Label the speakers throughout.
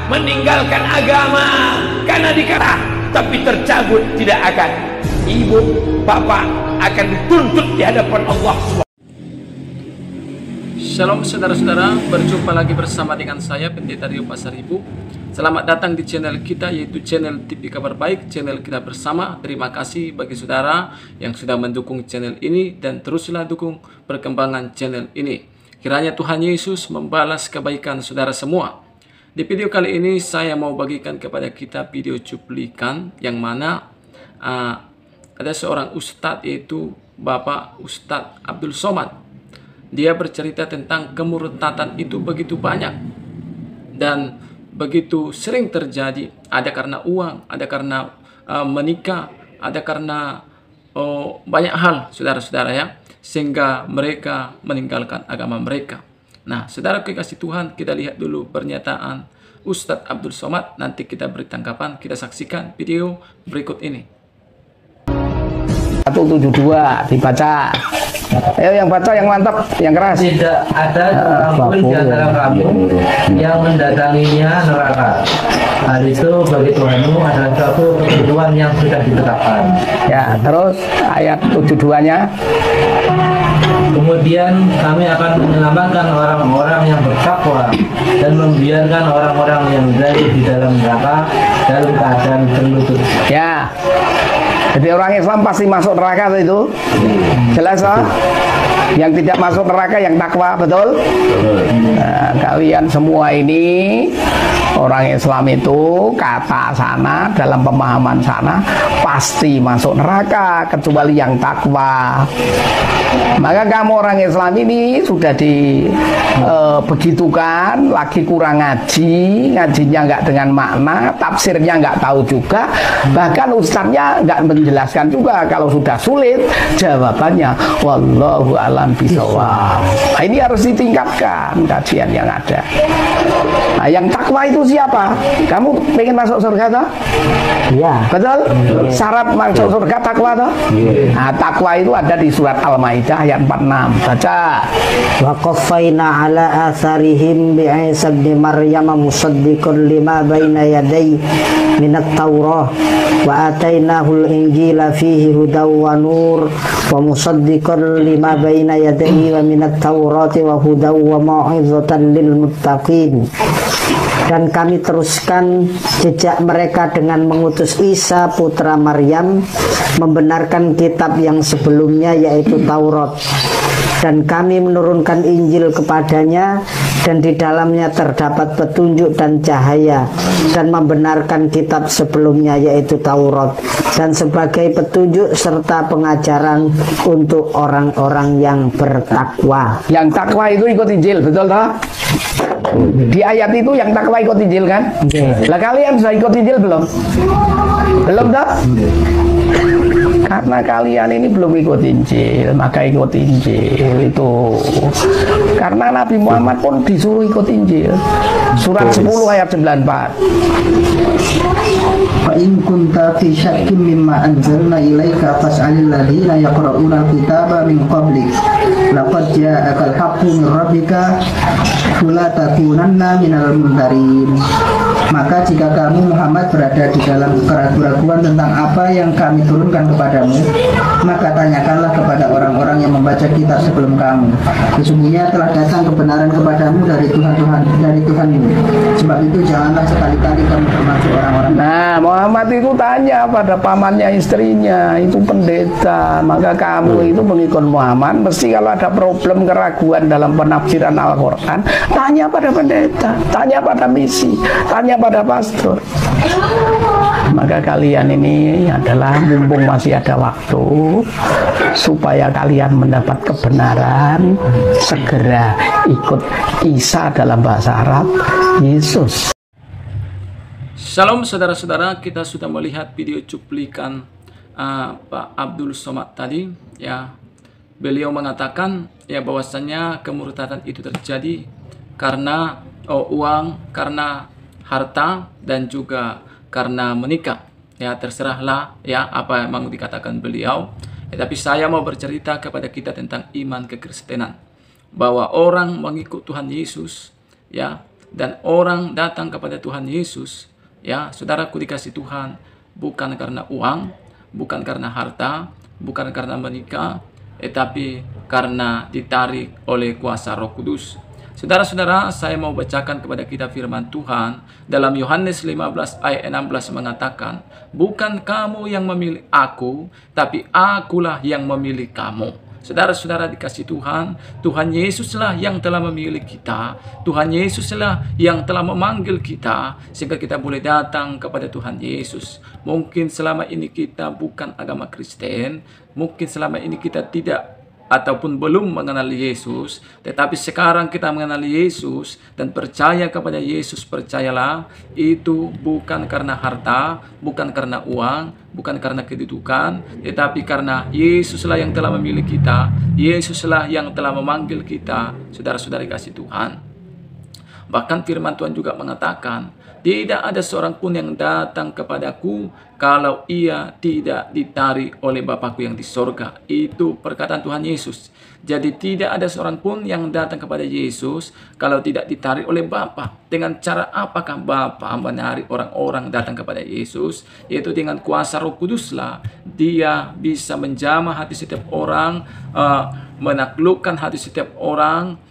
Speaker 1: meninggalkan agama karena dikata, tapi tercabut tidak akan. Ibu, bapak akan dituntut di hadapan Allah SWT.
Speaker 2: Shalom saudara-saudara, berjumpa lagi bersama dengan saya Pendeta Rio Pasaribu. Selamat datang di channel kita, yaitu channel TV Kabar Baik, channel kita bersama. Terima kasih bagi saudara yang sudah mendukung channel ini, dan teruslah dukung perkembangan channel ini. Kiranya Tuhan Yesus membalas kebaikan saudara semua. Di video kali ini saya mau bagikan kepada kita video cuplikan yang mana ada seorang ustadz, yaitu Bapak Ustadz Abdul Somad. Dia bercerita tentang kemurtadan itu begitu banyak dan begitu sering terjadi. Ada karena uang, ada karena menikah, ada karena banyak hal, saudara-saudara ya, sehingga mereka meninggalkan agama mereka. Nah, saudara kekasih Tuhan, kita lihat dulu pernyataan Ustadz Abdul Somad. Nanti kita beri tanggapan, kita saksikan video berikut ini.
Speaker 3: 172 dibaca. Ayo yang baca yang mantap, yang keras.
Speaker 4: Tidak ada seorang pun di antara kamu yang mendatanginya neraka. Hal itu bagi Tuhanmu adalah suatu ketentuan yang sudah ditetapkan.
Speaker 3: Ya, terus ayat 72-nya.
Speaker 4: Kemudian kami akan menyelamatkan orang-orang yang bertakwa dan membiarkan orang-orang yang berada di dalam neraka dalam keadaan berlutut.
Speaker 3: Ya. Jadi orang Islam pasti masuk neraka itu. Jelas toh? Yang tidak masuk neraka yang takwa, betul? Nah, kalian semua ini orang Islam itu kata sana, dalam pemahaman sana pasti masuk neraka kecuali yang takwa. Maka kamu orang Islam ini sudah begitukan, lagi kurang ngaji, ngajinya nggak dengan makna, tafsirnya nggak tahu juga, bahkan ustadznya nggak menjelaskan juga. Kalau sudah sulit, jawabannya wallahu a'lam bishawab. Nah, ini harus ditingkatkan kajian yang ada. Nah, yang takwa itu siapa? Kamu pengen masuk surga toh?
Speaker 5: Iya.
Speaker 3: Betul? Syarat masuk surga takwa toh? Nah, takwa itu ada di surat Al-Maidah ayat 46. Baca.
Speaker 5: Wa qaffayna ala atharihim bi Isa ibn Maryam musaddiqan lima baina yadayhi minat Taurah wa atainahul injila fihi hudaw wa nur wa musaddiqan lima baina yadayhi wa minat Taurati wa hudaw wa mau'izatan lil muttaqin. Dan kami teruskan jejak mereka dengan mengutus Isa putra Maryam, membenarkan kitab yang sebelumnya yaitu Taurat. Dan kami menurunkan Injil kepadanya, dan di dalamnya terdapat petunjuk dan cahaya, dan membenarkan kitab sebelumnya yaitu Taurat, dan sebagai petunjuk serta pengajaran untuk orang-orang yang bertakwa.
Speaker 3: Yang takwa itu ikut Injil, betul toh? Di ayat itu yang takwa ikut Injil kan? Lah kalian sudah ikut Injil belum? Belum toh? Karena kalian ini belum ikut Injil, maka ikut Injil itu. Karena Nabi Muhammad pun disuruh ikut Injil. Surat 10 ayat 94.
Speaker 6: Fa in kunta fi syakkin mimma anzalna ilaika fas'alil ladzina yaqra'una al-kitaba min qablik laqad ja'akal haqqu min rabbika fala takunanna minal mumtarin. Maka jika kamu Muhammad berada di dalam keraguan tentang apa yang kami turunkan kepadamu, maka tanyakanlah kepada orang-orang yang membaca kitab sebelum kamu. Sesungguhnya telah datang kebenaran kepadamu dari Tuhanmu. Sebab itu janganlah sekali-kali kamu termasuk orang-orang.
Speaker 3: Nah, Muhammad itu tanya pada pamannya istrinya, itu pendeta. Maka kamu itu mengikut Muhammad, mesti kalau ada problem keraguan dalam penafsiran Al-Quran, tanya pada pendeta, tanya pada misi, tanya pada pastor. Maka kalian ini adalah mumpung masih ada waktu, supaya kalian mendapat kebenaran, segera ikut Isa, dalam bahasa Arab Yesus.
Speaker 2: Shalom saudara-saudara, kita sudah melihat video cuplikan Pak Abdul Somad tadi ya. Beliau mengatakan ya bahwasanya kemurtadan itu terjadi karena uang, karena harta, dan juga karena menikah. Ya, terserahlah ya apa yang mau dikatakan beliau. Tapi saya mau bercerita kepada kita tentang iman kekristenan, bahwa orang mengikut Tuhan Yesus ya dan orang datang kepada Tuhan Yesus, ya saudaraku dikasih Tuhan, bukan karena uang, bukan karena harta, bukan karena menikah, tetapi karena ditarik oleh kuasa Roh Kudus. Saudara-saudara, saya mau bacakan kepada kita firman Tuhan dalam Yohanes 15 ayat 16 mengatakan, bukan kamu yang memilih aku, tapi akulah yang memilih kamu. Saudara-saudara dikasih Tuhan, Tuhan Yesuslah yang telah memilih kita, Tuhan Yesuslah yang telah memanggil kita, sehingga kita boleh datang kepada Tuhan Yesus. Mungkin selama ini kita bukan agama Kristen, mungkin selama ini kita tidak ataupun belum mengenal Yesus, tetapi sekarang kita mengenal Yesus dan percaya kepada Yesus. Percayalah, itu bukan karena harta, bukan karena uang, bukan karena kedudukan, tetapi karena Yesuslah yang telah memilih kita, Yesuslah yang telah memanggil kita. Saudara-saudari kasih Tuhan, bahkan firman Tuhan juga mengatakan, tidak ada seorang pun yang datang kepadaku kalau ia tidak ditarik oleh Bapakku yang di sorga. Itu perkataan Tuhan Yesus. Jadi tidak ada seorang pun yang datang kepada Yesus kalau tidak ditarik oleh Bapa. Dengan cara apakah Bapa menarik orang-orang datang kepada Yesus? Yaitu dengan kuasa Roh Kuduslah. Dia bisa menjamah hati setiap orang, menaklukkan hati setiap orang,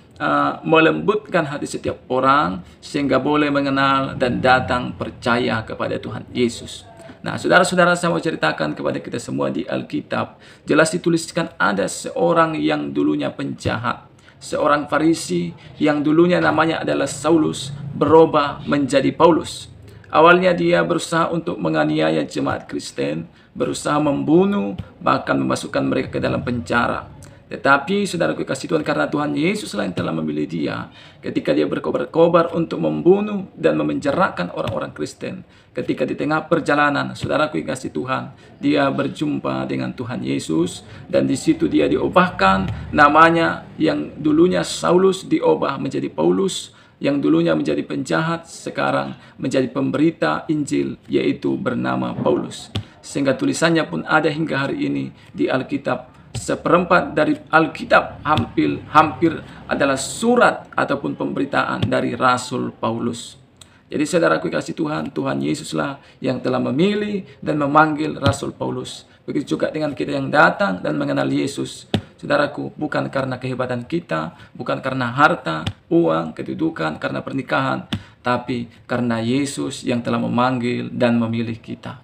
Speaker 2: melembutkan hati setiap orang, sehingga boleh mengenal dan datang percaya kepada Tuhan Yesus. Nah, saudara-saudara, saya mau ceritakan kepada kita semua, di Alkitab jelas dituliskan ada seorang yang dulunya penjahat, seorang Farisi yang dulunya namanya adalah Saulus, berubah menjadi Paulus. Awalnya dia berusaha untuk menganiaya jemaat Kristen, berusaha membunuh, bahkan memasukkan mereka ke dalam penjara. Tetapi saudaraku kasih Tuhan, karena Tuhan Yesuslah yang telah memilih dia, ketika dia berkobar-kobar untuk membunuh dan memenjarakan orang-orang Kristen, ketika di tengah perjalanan, saudaraku kasih Tuhan, dia berjumpa dengan Tuhan Yesus, dan di situ dia diubahkan namanya, yang dulunya Saulus diubah menjadi Paulus, yang dulunya menjadi penjahat sekarang menjadi pemberita Injil, yaitu bernama Paulus. Sehingga tulisannya pun ada hingga hari ini di Alkitab. Seperempat dari Alkitab hampir adalah surat ataupun pemberitaan dari Rasul Paulus. Jadi saudaraku kasih Tuhan, Tuhan Yesuslah yang telah memilih dan memanggil Rasul Paulus. Begitu juga dengan kita yang datang dan mengenal Yesus. Saudaraku, bukan karena kehebatan kita, bukan karena harta, uang, kedudukan, karena pernikahan, tapi karena Yesus yang telah memanggil dan memilih kita.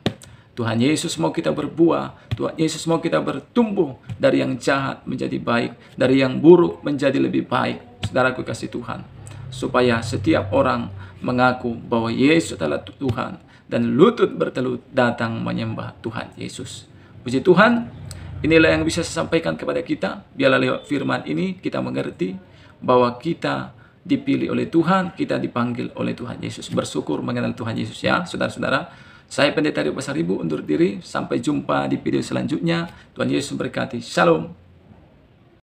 Speaker 2: Tuhan Yesus mau kita berbuah, Tuhan Yesus mau kita bertumbuh dari yang jahat menjadi baik, dari yang buruk menjadi lebih baik. Saudaraku kasih Tuhan, supaya setiap orang mengaku bahwa Yesus adalah Tuhan dan lutut bertelut datang menyembah Tuhan Yesus. Puji Tuhan, inilah yang bisa saya sampaikan kepada kita. Biarlah lewat firman ini kita mengerti bahwa kita dipilih oleh Tuhan, kita dipanggil oleh Tuhan Yesus. Bersyukur mengenal Tuhan Yesus ya, saudara-saudara. Saya Pendeta Rio Pasaribu undur diri. Sampai jumpa di video selanjutnya. Tuhan Yesus memberkati. Shalom.